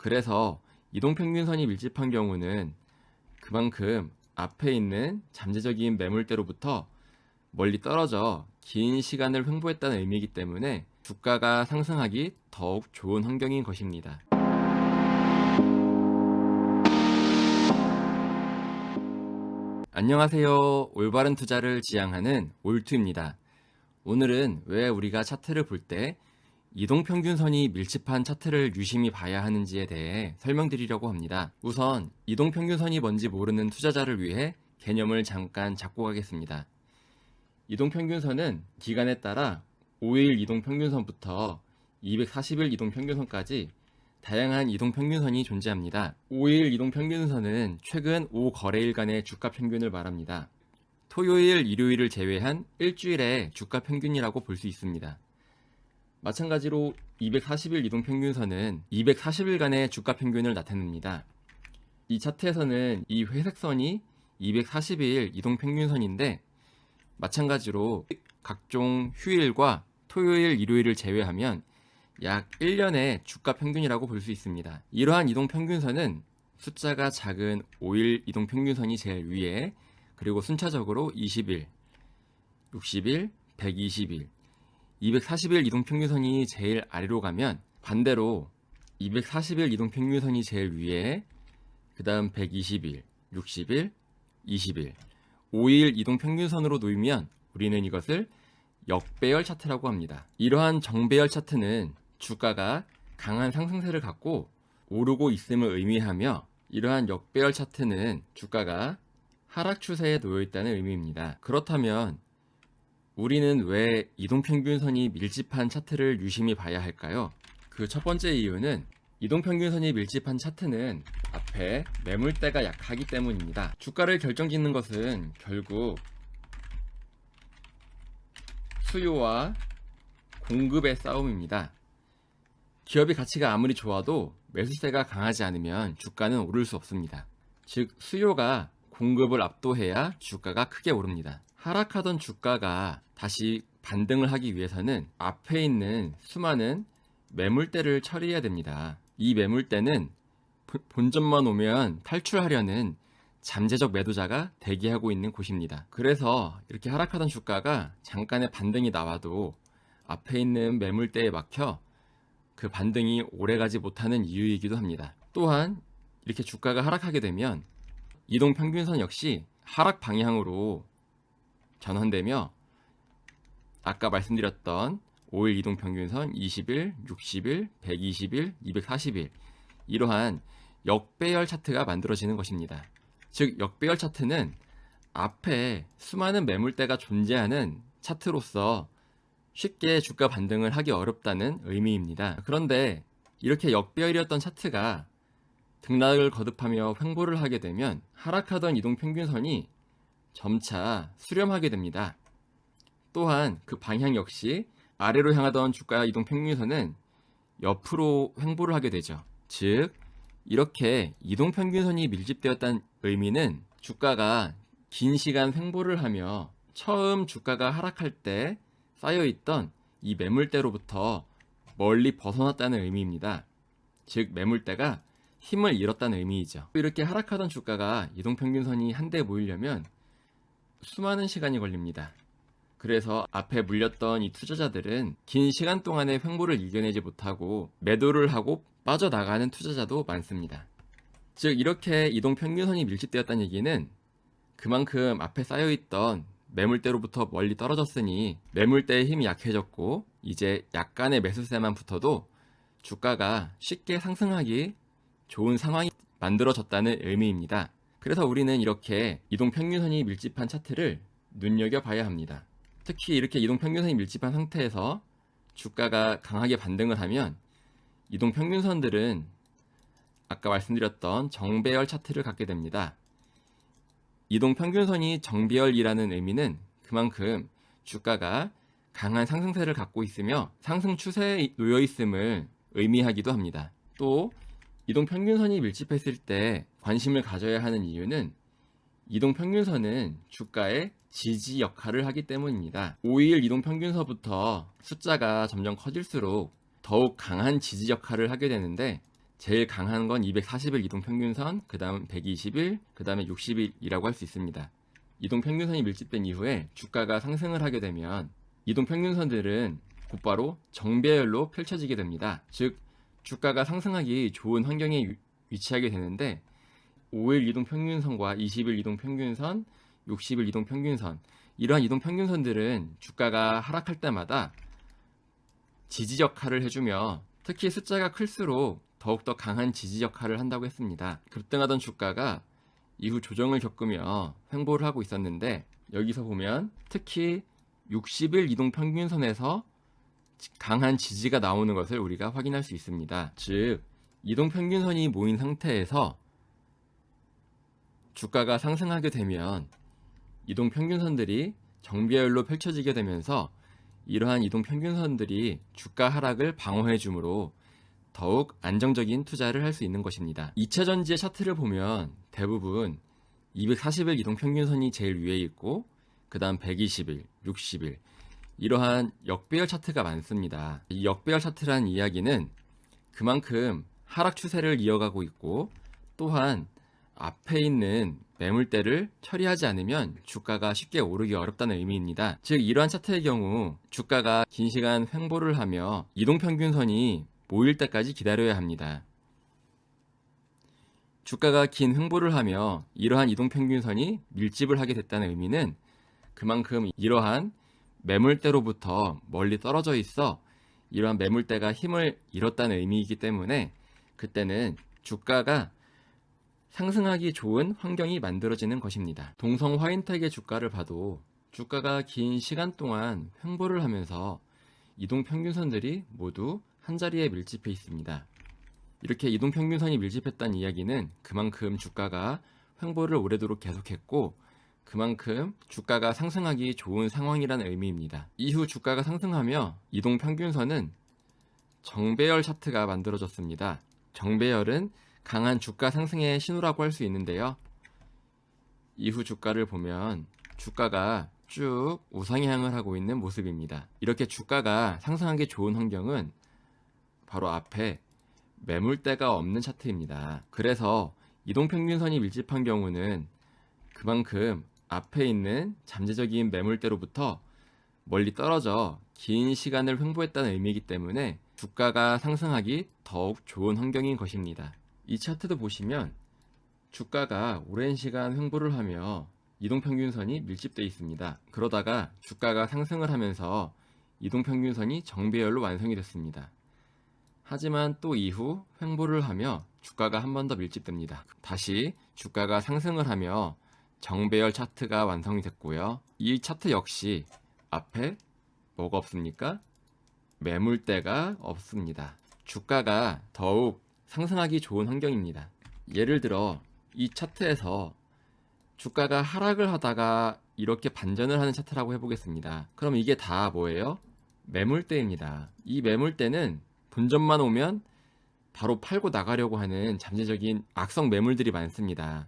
그래서 이동평균선이 밀집한 경우는 그만큼 앞에 있는 잠재적인 매물대로부터 멀리 떨어져 긴 시간을 횡보했다는 의미이기 때문에 주가가 상승하기 더욱 좋은 환경인 것입니다. 안녕하세요. 올바른 투자를 지향하는 올투입니다. 오늘은 왜 우리가 차트를 볼 때 이동평균선이 밀집한 차트를 유심히 봐야 하는지에 대해 설명드리려고 합니다. 우선 이동평균선이 뭔지 모르는 투자자를 위해 개념을 잠깐 잡고 가겠습니다. 이동평균선은 기간에 따라 5일 이동평균선부터 240일 이동평균선까지 다양한 이동평균선이 존재합니다. 5일 이동평균선은 최근 5거래일간의 주가 평균을 말합니다. 토요일, 일요일을 제외한 일주일의 주가 평균이라고 볼 수 있습니다. 마찬가지로 240일 이동평균선은 240일간의 주가 평균을 나타냅니다. 이 차트에서는 이 회색선이 240일 이동평균선인데 마찬가지로 각종 휴일과 토요일, 일요일을 제외하면 약 1년의 주가 평균이라고 볼 수 있습니다. 이러한 이동평균선은 숫자가 작은 5일 이동평균선이 제일 위에, 그리고 순차적으로 20일, 60일, 120일, 240일 이동평균선이 제일 아래로 가면 반대로 240일 이동평균선이 제일 위에, 그 다음 120일, 60일, 20일, 5일 이동평균선으로 놓이면 우리는 이것을 역배열 차트라고 합니다. 이러한 정배열 차트는 주가가 강한 상승세를 갖고 오르고 있음을 의미하며, 이러한 역배열 차트는 주가가 하락 추세에 놓여 있다는 의미입니다. 그렇다면 우리는 왜 이동평균선이 밀집한 차트를 유심히 봐야 할까요? 그 첫 번째 이유는 이동평균선이 밀집한 차트는 앞에 매물대가 약하기 때문입니다. 주가를 결정짓는 것은 결국 수요와 공급의 싸움입니다. 기업의 가치가 아무리 좋아도 매수세가 강하지 않으면 주가는 오를 수 없습니다. 즉 수요가 공급을 압도해야 주가가 크게 오릅니다. 하락하던 주가가 다시 반등을 하기 위해서는 앞에 있는 수많은 매물대를 처리해야 됩니다. 이 매물대는 본전만 오면 탈출하려는 잠재적 매도자가 대기하고 있는 곳입니다. 그래서 이렇게 하락하던 주가가 잠깐의 반등이 나와도 앞에 있는 매물대에 막혀 그 반등이 오래가지 못하는 이유이기도 합니다. 또한 이렇게 주가가 하락하게 되면 이동평균선 역시 하락 방향으로 전환되며 아까 말씀드렸던 5일 이동평균선, 20일, 60일, 120일, 240일 이러한 역배열 차트가 만들어지는 것입니다. 즉 역배열 차트는 앞에 수많은 매물대가 존재하는 차트로서 쉽게 주가 반등을 하기 어렵다는 의미입니다. 그런데 이렇게 역배열이었던 차트가 등락을 거듭하며 횡보를 하게 되면 하락하던 이동평균선이 점차 수렴하게 됩니다. 또한 그 방향 역시 아래로 향하던 주가 이동평균선은 옆으로 횡보를 하게 되죠. 즉 이렇게 이동평균선이 밀집되었다는 의미는 주가가 긴 시간 횡보를 하며 처음 주가가 하락할 때 쌓여있던 이 매물대로부터 멀리 벗어났다는 의미입니다. 즉 매물대가 힘을 잃었다는 의미이죠. 이렇게 하락하던 주가가 이동평균선이 한데 모이려면 수많은 시간이 걸립니다. 그래서 앞에 물렸던 이 투자자들은 긴 시간 동안의 횡보를 이겨내지 못하고 매도를 하고 빠져나가는 투자자도 많습니다. 즉 이렇게 이동평균선이 밀집되었다는 얘기는 그만큼 앞에 쌓여있던 매물대로부터 멀리 떨어졌으니 매물대의 힘이 약해졌고 이제 약간의 매수세만 붙어도 주가가 쉽게 상승하기 좋은 상황이 만들어졌다는 의미입니다. 그래서 우리는 이렇게 이동평균선이 밀집한 차트를 눈여겨봐야 합니다. 특히 이렇게 이동평균선이 밀집한 상태에서 주가가 강하게 반등을 하면 이동평균선들은 아까 말씀드렸던 정배열 차트를 갖게 됩니다. 이동평균선이 정배열이라는 의미는 그만큼 주가가 강한 상승세를 갖고 있으며 상승 추세에 놓여 있음을 의미하기도 합니다. 또 이동평균선이 밀집했을 때 관심을 가져야 하는 이유는 이동평균선은 주가의 지지 역할을 하기 때문입니다. 5일 이동평균선부터 숫자가 점점 커질수록 더욱 강한 지지 역할을 하게 되는데 제일 강한 건 240일 이동평균선, 그 다음 120일, 그 다음에 60일이라고 할 수 있습니다. 이동평균선이 밀집된 이후에 주가가 상승을 하게 되면 이동평균선들은 곧바로 정배열로 펼쳐지게 됩니다. 즉 주가가 상승하기 좋은 환경에 위치하게 되는데 5일 이동평균선과 20일 이동평균선, 60일 이동평균선, 이러한 이동평균선들은 주가가 하락할 때마다 지지 역할을 해주며 특히 숫자가 클수록 더욱더 강한 지지 역할을 한다고 했습니다. 급등하던 주가가 이후 조정을 겪으며 횡보를 하고 있었는데 여기서 보면 특히 60일 이동평균선에서 강한 지지가 나오는 것을 우리가 확인할 수 있습니다. 즉 이동평균선이 모인 상태에서 주가가 상승하게 되면 이동평균선들이 정배열로 펼쳐지게 되면서 이러한 이동평균선들이 주가 하락을 방어해 주므로 더욱 안정적인 투자를 할 수 있는 것입니다. 2차 전지의 차트를 보면 대부분 240일 이동평균선이 제일 위에 있고 그 다음 120일, 60일 이러한 역배열 차트가 많습니다. 이 역배열 차트라는 이야기는 그만큼 하락 추세를 이어가고 있고 또한 앞에 있는 매물대를 처리하지 않으면 주가가 쉽게 오르기 어렵다는 의미입니다. 즉 이러한 차트의 경우 주가가 긴 시간 횡보를 하며 이동평균선이 모일 때까지 기다려야 합니다. 주가가 긴 횡보를 하며 이러한 이동평균선이 밀집을 하게 됐다는 의미는 그만큼 이러한 매물대로부터 멀리 떨어져 있어 이러한 매물대가 힘을 잃었다는 의미이기 때문에 그때는 주가가 상승하기 좋은 환경이 만들어지는 것입니다. 동성 화인텍의 주가를 봐도 주가가 긴 시간 동안 횡보를 하면서 이동평균선들이 모두 한자리에 밀집해 있습니다. 이렇게 이동평균선이 밀집했다는 이야기는 그만큼 주가가 횡보를 오래도록 계속했고 그만큼 주가가 상승하기 좋은 상황이라는 의미입니다. 이후 주가가 상승하며 이동평균선은 정배열 차트가 만들어졌습니다. 정배열은 강한 주가 상승의 신호라고 할 수 있는데요. 이후 주가를 보면 주가가 쭉 우상향을 하고 있는 모습입니다. 이렇게 주가가 상승하기 좋은 환경은 바로 앞에 매물대가 없는 차트입니다. 그래서 이동평균선이 밀집한 경우는 그만큼 앞에 있는 잠재적인 매물대로부터 멀리 떨어져 긴 시간을 횡보했다는 의미이기 때문에 주가가 상승하기 더욱 좋은 환경인 것입니다. 이 차트도 보시면 주가가 오랜 시간 횡보를 하며 이동평균선이 밀집되어 있습니다. 그러다가 주가가 상승을 하면서 이동평균선이 정배열로 완성이 됐습니다. 하지만 또 이후 횡보를 하며 주가가 한 번 더 밀집됩니다. 다시 주가가 상승을 하며 정배열 차트가 완성이 됐고요. 이 차트 역시 앞에 뭐가 없습니까? 매물대가 없습니다. 주가가 더욱 상승하기 좋은 환경입니다. 예를 들어 이 차트에서 주가가 하락을 하다가 이렇게 반전을 하는 차트라고 해보겠습니다. 그럼 이게 다 뭐예요? 매물대입니다. 이 매물대는 본전만 오면 바로 팔고 나가려고 하는 잠재적인 악성 매물들이 많습니다.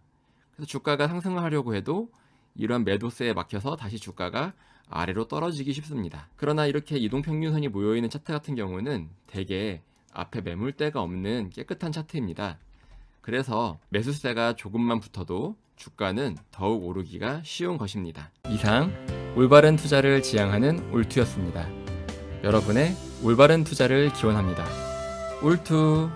그래서 주가가 상승을 하려고 해도 이러한 매도세에 막혀서 다시 주가가 아래로 떨어지기 쉽습니다. 그러나 이렇게 이동평균선이 모여있는 차트 같은 경우는 대개 앞에 매물대가 없는 깨끗한 차트입니다. 그래서 매수세가 조금만 붙어도 주가는 더욱 오르기가 쉬운 것입니다. 이상 올바른 투자를 지향하는 올투였습니다. 여러분의 올바른 투자를 기원합니다. 올투